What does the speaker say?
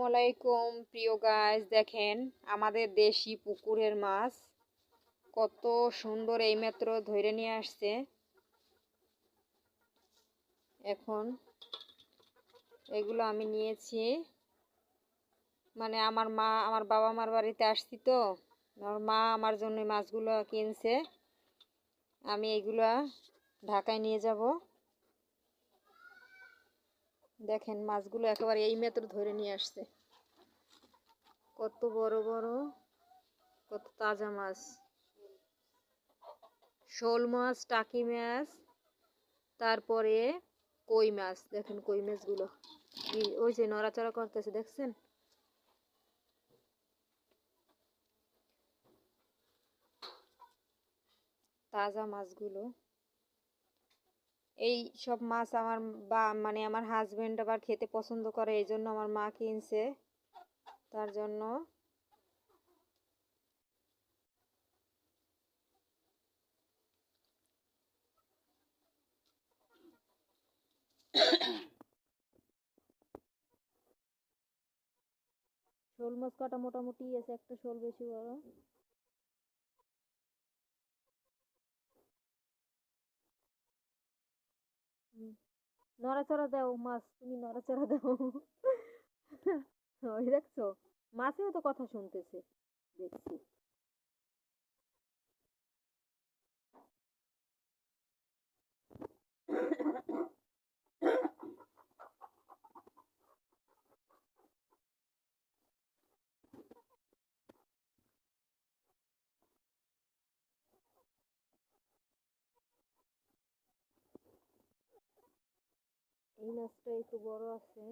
আসসালামাইকুম প্রিয় গাইস, দেখেন আমাদের দেশি পুকুরের মাছ কত সুন্দর এইমাত্র ধরে নিয়ে আসছে। এখন এগুলো আমি নিয়েছি, মানে আমার বাবা মার বাড়িতে আসছি তো আমার মা আমার জন্য মাছগুলো কিনছে। আমি এগুলা ঢাকায় নিয়ে যাব। দেখেন মাছগুলো একেবারে এইমাত্র ধরে নিয়ে আসছে, কত বড় বড়, কত তাজা মাছ। শোল মাছ, টাকি মাছ, তারপরে কই মাছ। দেখেন কই মাছগুলো ওই যে নড়াচড়া করতেছে, দেখছেন? তাজা মাছগুলো। এই সব মাছ আমার মানে আমার হাজবেন্ড আবার খেতে পছন্দ করে, এই জন্য আমার মা কিনছে তার জন্য। শোল মাছ কাটা মোটামুটি আছে, একটা শোল বেশি বড়। নড়াচড়া দাও মাছ, তুমি নড়াচড়া দাও। ওই দেখছো, মাছেও তো কথা শুনতেছে, দেখছি। এই মাছটা একটু বড় আছে।